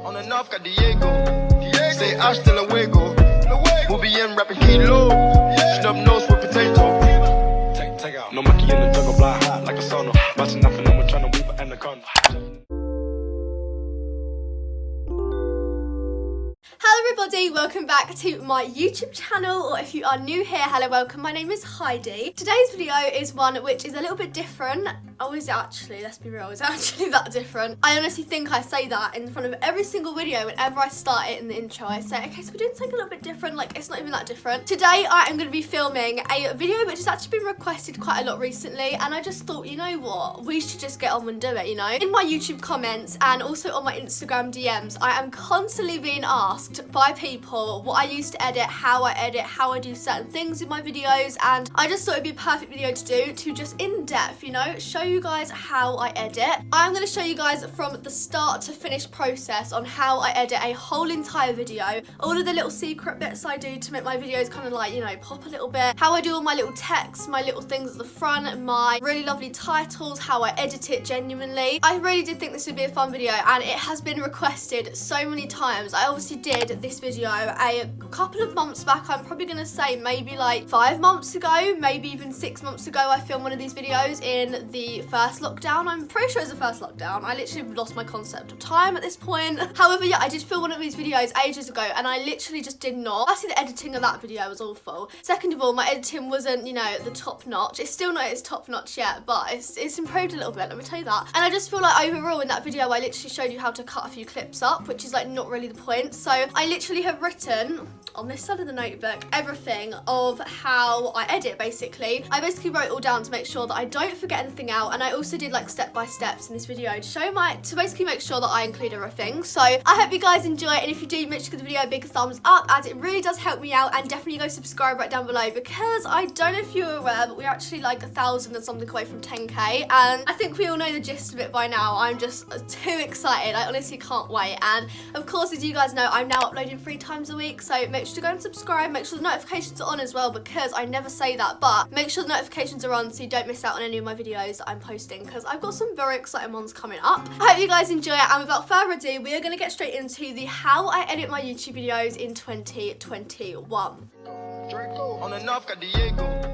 On the north got Diego. Say hasta luego. We'll be in rapping kilo. Snub nose with potato. Take out. No monkey in the jungle, fly high like a sonar. Watching nothing, I'm trying to weave an anaconda. Hello everybody, welcome back to my YouTube channel, or if you are new here, hello, welcome. My name is Heidi. Today's video is one which is a little bit different. Oh, is it actually? Let's be real, is it actually that different? I honestly think I say that in front of every single video whenever I start it in the intro. I say, okay, so we're doing something a little bit different, like it's not even that different. Today I am going to be filming a video which has actually been requested quite a lot recently, and I just thought, you know what, we should just get on and do it, you know? In my YouTube comments and also on my Instagram DMs, I am constantly being asked by people what I used to edit, how I do certain things in my videos, and I just thought it'd be a perfect video to do, to just in depth, you know, show you guys how I edit. I'm going to show you guys from the start to finish process on how I edit a whole entire video, all of the little secret bits I do to make my videos kind of like, you know, pop a little bit, how I do all my little text, my little things at the front, my really lovely titles, how I edit it genuinely. I really did think this would be a fun video, and it has been requested so many times. I obviously did this video a couple of months back. I'm probably gonna say maybe like 5 months ago, maybe even 6 months ago. I filmed one of these videos in the first lockdown. I'm pretty sure it's the first lockdown. I literally lost my concept of time at this point. However, yeah, I did film one of these videos ages ago, and I literally just did not. Firstly, the editing of that video was awful. Second of all, my editing wasn't, you know, the top notch. It's still not its top notch yet, but it's improved a little bit, let me tell you that. And I just feel like overall in that video I literally showed you how to cut a few clips up, which is like not really the point. So I literally have written on this side of the notebook everything of how I edit. Basically, I basically wrote it all down to make sure that I don't forget anything out, and I also did like step by steps in this video to basically make sure that I include everything. So I hope you guys enjoy it, and if you do, make sure to give the video a big thumbs up, as it really does help me out, and definitely go subscribe right down below, because I don't know if you're aware, but we're actually like 1,000 and something away from 10k, and I think we all know the gist of it by now. I'm just too excited. I honestly can't wait. And of course, as you guys know, I'm now uploading 3 times a week, so make sure to go and subscribe. Make sure the notifications are on as well, because I never say that, but make sure the notifications are on so you don't miss out on any of my videos that I'm posting, because I've got some very exciting ones coming up. I hope you guys enjoy it, and without further ado, we are going to get straight into the how I edit my YouTube videos in 2021. On the north got Diego.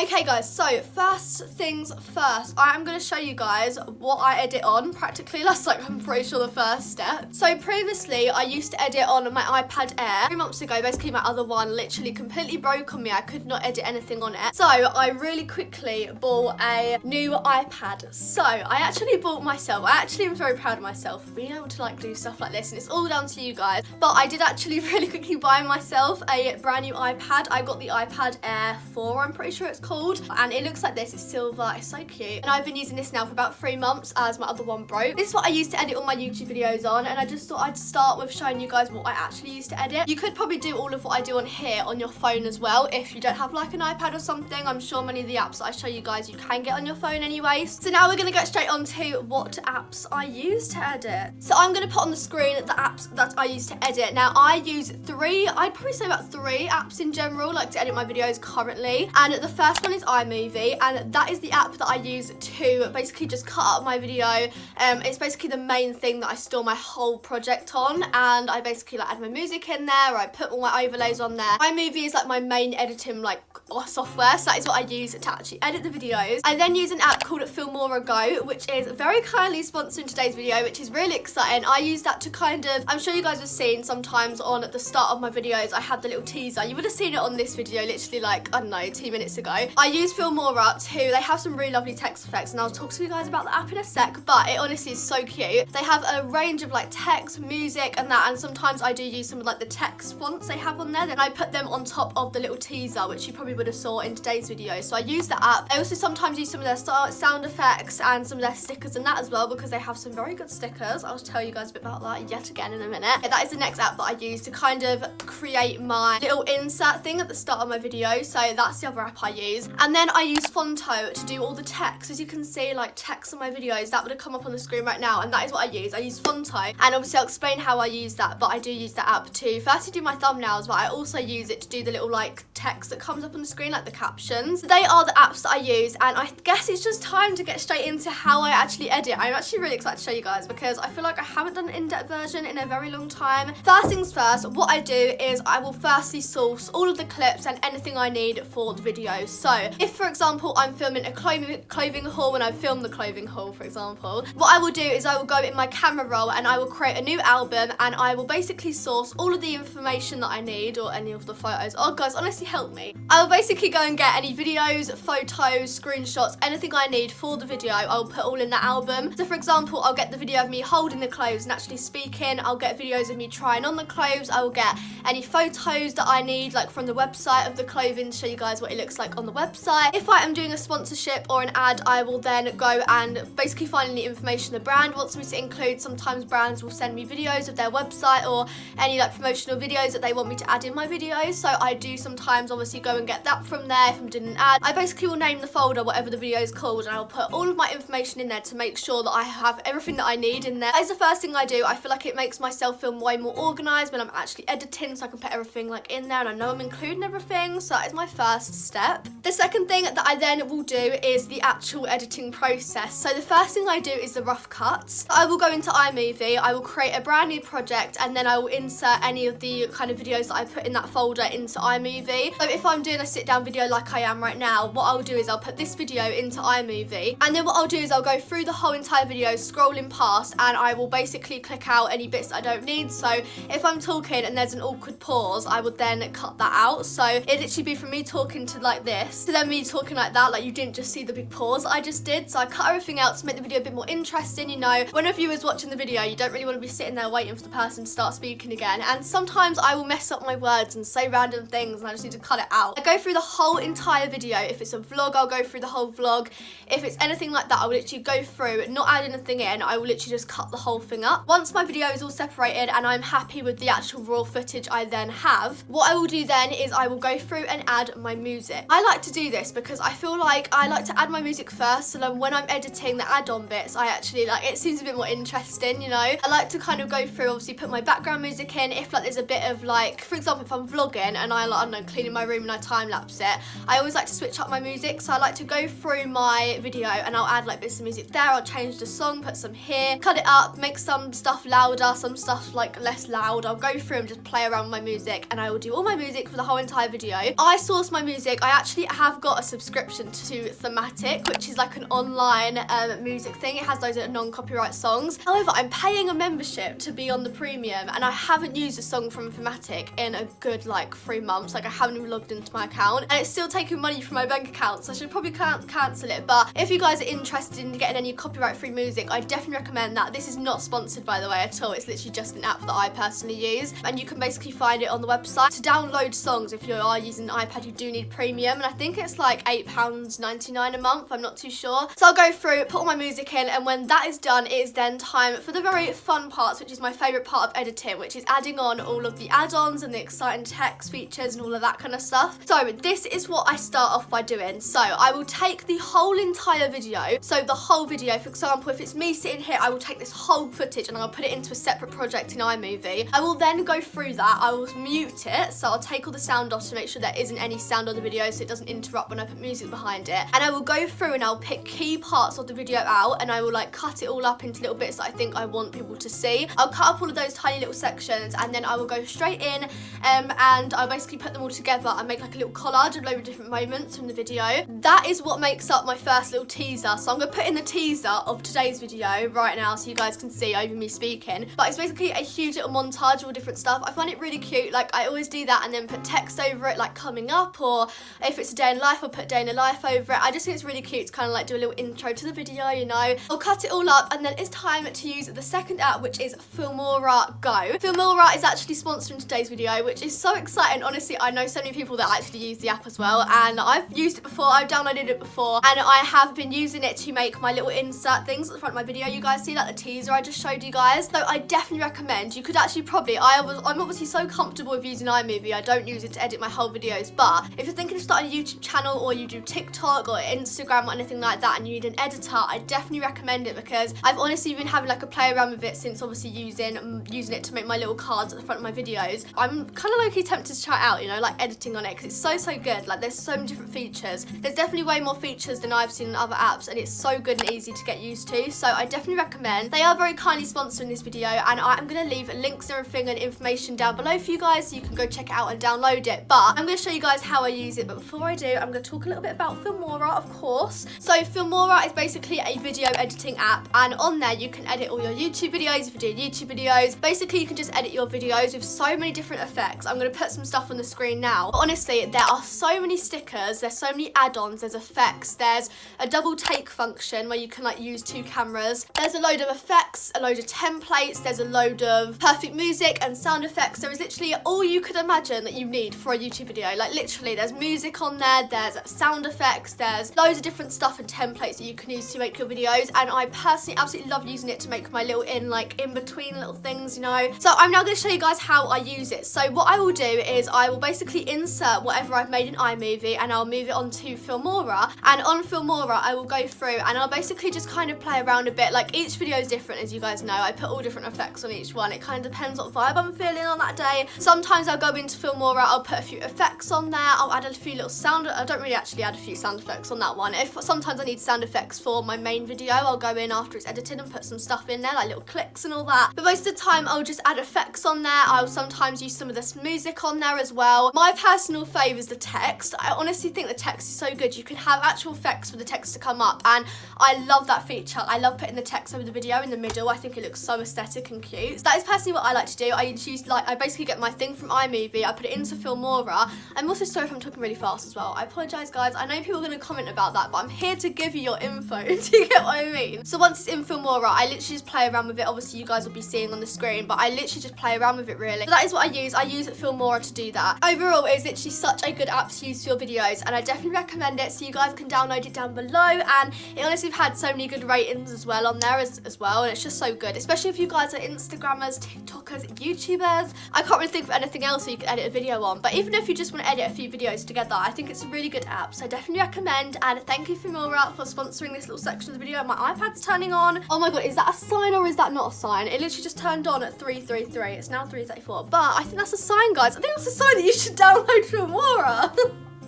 Okay guys, so first things first, I am going to show you guys what I edit on practically. That's like, I'm pretty sure, the first step. So previously I used to edit on my iPad Air. 3 months ago, basically my other one literally completely broke on me. I could not edit anything on it. So I really quickly bought a new iPad. So I actually bought myself, I actually am very proud of myself for being able to like do stuff like this, and it's all down to you guys. But I did actually really quickly buy myself a brand new iPad. I got the iPad Air 4, I'm pretty sure it's called, and it looks like this. It's silver, it's so cute, and I've been using this now for about 3 months as my other one broke. This is what I used to edit all my YouTube videos on, and I just thought I'd start with showing you guys what I actually used to edit. You could probably do all of what I do on here on your phone as well if you don't have like an iPad or something. I'm sure many of the apps that I show you guys you can get on your phone anyways. So now we're going to get straight on to what apps I use to edit. So I'm going to put on the screen the apps that I use to edit. Now I use 3, I'd probably say about 3 apps in general, like to edit my videos currently, and the first one is iMovie, and that is the app that I use to basically just cut up my video. It's basically the main thing that I store my whole project on, and I basically like add my music in there, I put all my overlays on there. iMovie is like my main editing like software, so that is what I use to actually edit the videos. I then use an app called Filmora Go, which is very kindly sponsoring today's video, which is really exciting. I use that to kind of, I'm sure you guys have seen sometimes on the start of my videos, I had the little teaser. You would have seen it on this video literally like, I don't know, 2 minutes ago. I use Filmora too. They have some really lovely text effects, and I'll talk to you guys about the app in a sec, but it honestly is so cute. They have a range of like text, music and that, and sometimes I do use some of like the text fonts they have on there, then I put them on top of the little teaser, which you probably would have saw in today's video. So I use the app. I also sometimes use some of their sound effects and some of their stickers and that as well, because they have some very good stickers. I'll tell you guys a bit about that yet again in a minute. That is the next app that I use to kind of create my little insert thing at the start of my video. So that's the other app I use. use. And then I use Fonto to do all the text. As you can see, like text on my videos, that would have come up on the screen right now, and that is what I use. I use Fonto, and obviously I'll explain how I use that, but I do use that app to firstly do my thumbnails, but I also use it to do the little like text that comes up on the screen, like the captions. So they are the apps that I use, and I guess it's just time to get straight into how I actually edit. I'm actually really excited to show you guys because I feel like I haven't done an in-depth version in a very long time. First things first, what I do is I will firstly source all of the clips and anything I need for the video. So if, for example, I'm filming a clothing haul, when I film the clothing haul, for example, what I will do is I will go in my camera roll and I will create a new album, and I will basically source all of the information that I need, or any of the photos. Oh guys, honestly help me. I will basically go and get any videos, photos, screenshots, anything I need for the video, I'll put all in that album. So for example, I'll get the video of me holding the clothes and actually speaking, I'll get videos of me trying on the clothes, I will get any photos that I need, like from the website of the clothing, to show you guys what it looks like on the website. If I am doing a sponsorship or an ad, I will then go and basically find any information the brand wants me to include. Sometimes brands will send me videos of their website or any like promotional videos that they want me to add in my videos, so I do sometimes obviously go and get that from there if I'm doing an ad. I basically will name the folder whatever the video is called, and I'll put all of my information in there to make sure that I have everything that I need in there. That is the first thing I do. I feel like it makes myself feel way more organised when I'm actually editing, so I can put everything like in there and I know I'm including everything. So that is my first step. The second thing that I then will do is the actual editing process. So the first thing I do is the rough cuts. I will go into iMovie, I will create a brand new project, and then I will insert any of the kind of videos that I put in that folder into iMovie. So if I'm doing a sit down video like I am right now, what I'll do is I'll put this video into iMovie, and then what I'll do is I'll go through the whole entire video scrolling past, and I will basically click out any bits that I don't need. So if I'm talking and there's an awkward pause, I would then cut that out. So it'd literally be from me talking to like this to then me talking like that, like you didn't just see the big pause that I just did. So I cut everything out to make the video a bit more interesting. You know, when a viewer's watching the video, you don't really want to be sitting there waiting for the person to start speaking again, and sometimes I will mess up my words and say random things and I just need to cut it out. I go through the whole entire video. If it's a vlog, I'll go through the whole vlog. If it's anything like that, I will literally go through, not add anything in, I will literally just cut the whole thing up. Once my video is all separated and I'm happy with the actual raw footage I then have, what I will do then is I will go through and add my music. I like to do this because I feel like I like to add my music first, so then when I'm editing the add-on bits, I actually like, it seems a bit more interesting, you know. I like to kind of go through, obviously put my background music in. If like there's a bit of like, for example, if I'm vlogging and I like, I don't know, cleaning my room and I time lapse it, I always like to switch up my music. So I like to go through my video and I'll add like bits of music there, I'll change the song, put some here, cut it up, make some stuff louder, some stuff like less loud. I'll go through and just play around with my music, and I will do all my music for the whole entire video. I source my music. I actually have got a subscription to Thematic, which is like an online music thing. It has loads of non-copyright songs. However, I'm paying a membership to be on the premium, and I haven't used a song from Thematic in a good like 3 months. Like I haven't even logged into my account, and it's still taking money from my bank account, so I should probably cancel it. But if you guys are interested in getting any copyright-free music, I definitely recommend that. This is not sponsored, by the way, at all. It's literally just an app that I personally use, and you can basically find it on the website. To download songs, if you are using an iPad, you do need premium, and I think it's like £8.99 a month, I'm not too sure. So I'll go through, put all my music in, and when that is done, it is then time for the very fun parts, which is my favourite part of editing, which is adding on all of the add-ons and the exciting text features and all of that kind of stuff. So this is what I start off by doing. So I will take the whole entire video, so the whole video, for example, if it's me sitting here, I will take this whole footage and I'll put it into a separate project in iMovie. I will then go through that, I will mute it, so I'll take all the sound off to make sure there isn't any sound on the video so it doesn't interrupt when I put music behind it. And I will go through and I'll pick key parts of the video out, and I will like cut it all up into little bits that I think I want people to see. I'll cut up all of those tiny little sections, and then I will go straight in and I'll basically put them all together and make like a little collage of loads of different moments from the video. That is what makes up my first little teaser. So I'm going to put in the teaser of today's video right now so you guys can see over me speaking. But it's basically a huge little montage of all different stuff. I find it really cute. Like I always do that and then put text over it, like coming up, or if it's a day in life, I'll put day in a life over it. I just think it's really cute to kind of like do a little intro to the video, you know. I'll cut it all up, and then it's time to use the second app, which is Filmora Go. Filmora is actually sponsoring today's video, which is so exciting. Honestly, I know so many people that actually use the app as well, and I've used it before, I've downloaded it before, and I have been using it to make my little insert things at the front of my video. You guys see like the teaser I just showed you guys. So I definitely recommend, you could actually probably, I'm obviously so comfortable with using iMovie, I don't use it to edit my whole videos, but if you're thinking of starting a YouTube channel or you do TikTok or Instagram or anything like that and you need an editor, I definitely recommend it because I've honestly been having like a play around with it since obviously using it to make my little cards at the front of my videos. I'm kind of low-key tempted to try it out, you know, like editing on it because it's so good. Like there's so many different features. There's definitely way more features than I've seen in other apps and it's so good and easy to get used to. So I definitely recommend. They are very kindly sponsoring this video and I'm going to leave links and everything and information down below for you guys so you can go check it out and download it. But I'm going to show you guys how I use it. But before I do, I'm going to talk a little bit about Filmora, of course. So Filmora is basically a video editing app and on there you can edit all your YouTube videos. If you do YouTube videos, basically you can just edit your videos with so many different effects. I'm going to put some stuff on the screen now. But honestly, there are so many stickers, there's so many add-ons, there's effects, there's a double take function where you can like use two cameras. There's a load of effects, a load of templates, there's a load of perfect music and sound effects. There is literally all you could imagine that you need for a YouTube video. Like literally there's music on there, there's sound effects, there's loads of different stuff and templates that you can use to make your videos and I personally absolutely love using it to make my little in between little things, you know. So I'm now going to show you guys how I use it. So what I will do is I will basically insert whatever I've made in iMovie and I'll move it onto Filmora, and on Filmora I will go through and I'll basically just kind of play around a bit. Like each video is different, as you guys know. I put all different effects on each one. It kind of depends what vibe I'm feeling on that day. Sometimes I'll go into Filmora, I'll put a few effects on there, I'll add a few little sound, I don't really actually add a few sound effects on that one. If sometimes I need sound effects for my main video, I'll go in after it's edited and put some stuff in there, like little clicks and all that. But most of the time I'll just add effects on there. I'll sometimes use some of this music on there as well. My personal fave is the text. I honestly think the text is so good. You can have actual effects for the text to come up and I love that feature. I love putting the text over the video in the middle. I think it looks so aesthetic and cute. So that is personally what I like to do. I basically get my thing from iMovie, I put it into Filmora. I'm also sorry if I'm talking really fast as well. I apologise guys. I know people are going to comment about that, but I'm here to give you your info. Do you get what I mean? So once it's in Filmora, I literally just play around with it. Obviously you guys will be seeing on the screen, but I literally just play around with it really. So that is what I use. I use Filmora to do that. Overall, it's literally such a good app to use for your videos and I definitely recommend it, so you guys can download it down below, and it honestly have had so many good ratings as well on there as well, and it's just so good, especially if you guys are Instagrammers, TikTokers, YouTubers. I can't really think of anything else you can edit a video on, but even if you just want to edit a few videos together, I think it's a really good app, so I definitely recommend. And thank you Filmora for sponsoring this little section of the video. My iPad's turning on. Oh my god, is that a sign or is that not a sign? It literally just turned on at 3:33. It's now 3:34, but I think that's a sign, guys. I think that's a sign that you should download Filmora.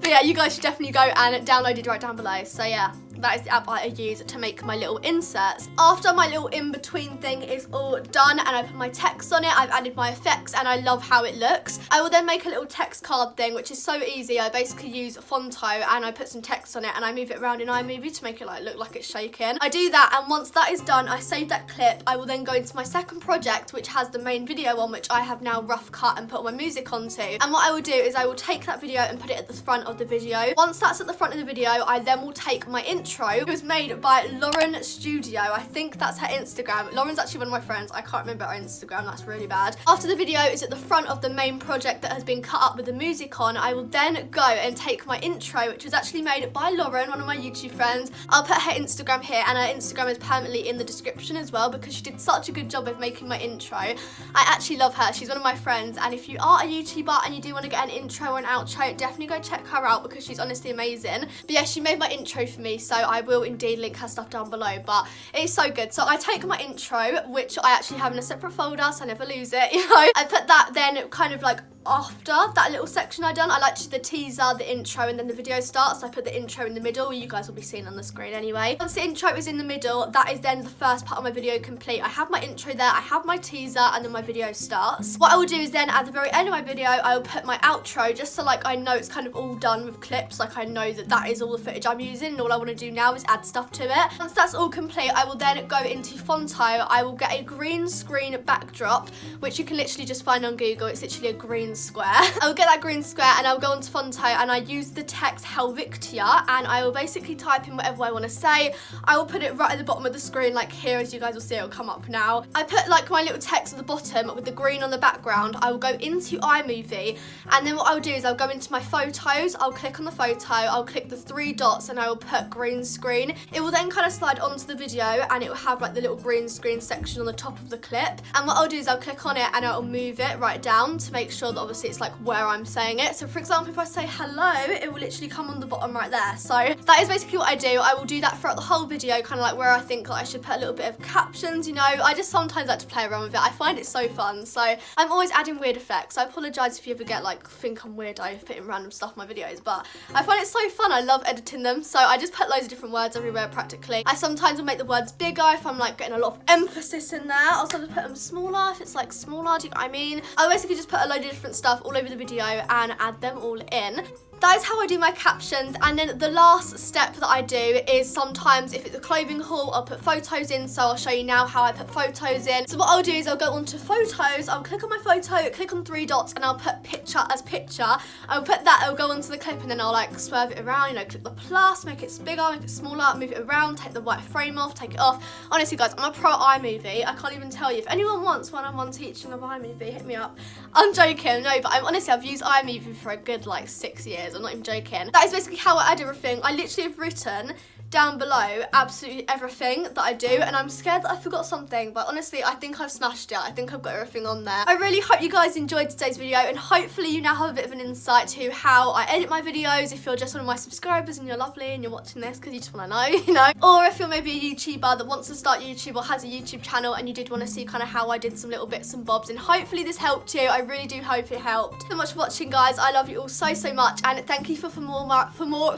But yeah, you guys should definitely go and download it right down below. So yeah, that is the app I use to make my little inserts. After my little in-between thing is all done and I put my text on it, I've added my effects and I love how it looks. I will then make a little text card thing, which is so easy. I basically use Fonto and I put some text on it and I move it around in iMovie to make it like look like it's shaking. I do that, and once that is done, I save that clip. I will then go into my second project, which has the main video on, which I have now rough cut and put all my music onto. And what I will do is I will take that video and put it at the front of the video. Once that's at the front of the video, I then will take my intro. It was made by Lauren Studio. I think that's her Instagram. Lauren's actually one of my friends. I can't remember her Instagram. That's really bad. After the video is at the front of the main project that has been cut up with the music on, I will then go and take my intro, which was actually made by Lauren, one of my YouTube friends. I'll put her Instagram here, and her Instagram is permanently in the description as well because she did such a good job of making my intro. I actually love her. She's one of my friends, and if you are a YouTuber and you do want to get an intro or an outro, definitely go check her out because she's honestly amazing. But yeah, she made my intro for me, so I will indeed link her stuff down below, but it's so good. So I take my intro, which I actually have in a separate folder so I never lose it, you know. I put that then kind of like after that little section I done. I like to do the teaser, the intro, and then the video starts. So I put the intro in the middle. You guys will be seeing on the screen anyway. Once the intro is in the middle, that is then the first part of my video complete. I have my intro there, I have my teaser, and then my video starts. What I will do is then at the very end of my video, I will put my outro, just so like I know it's kind of all done with clips. Like I know that that is all the footage I'm using, and all I want to do now is add stuff to it. Once that's all complete, I will then go into Fonto. I will get a green screen backdrop, which you can literally just find on Google. It's literally a green square. I'll get that green square and I'll go onto Fonto and I use the text Helvetia, and I will basically type in whatever I want to say. I will put it right at the bottom of the screen, like here, as you guys will see, it'll come up now. I put like my little text at the bottom with the green on the background. I will go into iMovie, and then what I'll do is I'll go into my photos, I'll click on the photo, I'll click the three dots, and I will put green screen. It will then kind of slide onto the video, and it will have like the little green screen section on the top of the clip. And what I'll do is I'll click on it and I'll move it right down to make sure that obviously it's like where I'm saying it. So for example, if I say hello, it will literally come on the bottom right there. So that is basically what I do. I will do that throughout the whole video, kind of like where I think like I should put a little bit of captions, you know. I just sometimes like to play around with it. I find it so fun. So I'm always adding weird effects. I apologise if you ever get like think I'm weirdo putting random stuff in my videos, but I find it so fun. I love editing them. So I just put loads of different words everywhere practically. I sometimes will make the words bigger if I'm like getting a lot of emphasis in there. I'll sometimes put them smaller if it's like smaller, do you know what I mean? I basically just put a load of different stuff all over the video and add them all in. That is how I do my captions. And then the last step that I do is sometimes if it's a clothing haul, I'll put photos in. So I'll show you now how I put photos in. So what I'll do is I'll go onto photos, I'll click on my photo, click on 3 dots, and I'll put picture as picture. I'll put that, I'll go onto the clip, and then I'll like swerve it around, you know, click the plus, make it bigger, make it smaller, move it around, take the white frame off, take it off. Honestly guys, I'm a pro iMovie. I can't even tell you. If anyone wants one-on-one teaching of iMovie, hit me up. I'm joking, no, but I've used iMovie for a good like 6 years. I'm not even joking. That is basically how I add everything. I literally have written down below absolutely everything that I do, and I'm scared that I forgot something, but honestly I think I've smashed it. I think I've got everything on there. I really hope you guys enjoyed today's video, and hopefully you now have a bit of an insight to how I edit my videos if you're just one of my subscribers and you're lovely and you're watching this because you just want to know, you know, or if you're maybe a YouTuber that wants to start YouTube or has a YouTube channel and you did want to see kind of how I did some little bits and bobs, and hopefully this helped you. I really do hope it helped. Thank you so much for watching guys. I love you all so much, and thank you for more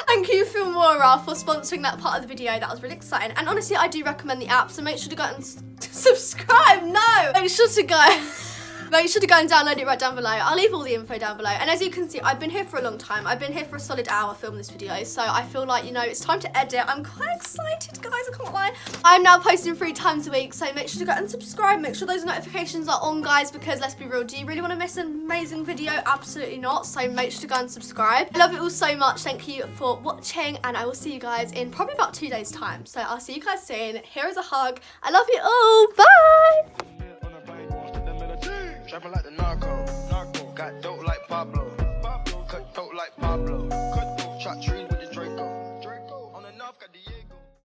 thank you Filmora for sponsoring that part of the video. That was really exciting, and honestly I do recommend the app, so make sure to go and subscribe. No, make sure to go and download it right down below. I'll leave all the info down below. And as you can see, I've been here for a long time. I've been here for a solid hour filming this video, so I feel like, you know, it's time to edit. I'm quite excited guys, I can't lie. I'm now posting 3 times a week, so make sure to go and subscribe. Make sure those notifications are on guys, because let's be real, do you really want to miss an amazing video? Absolutely not. So make sure to go and subscribe. I love you all so much. Thank you for watching, and I will see you guys in probably about 2 days time. So I'll see you guys soon. Here is a hug. I love you all. Bye. Trapping like the narco.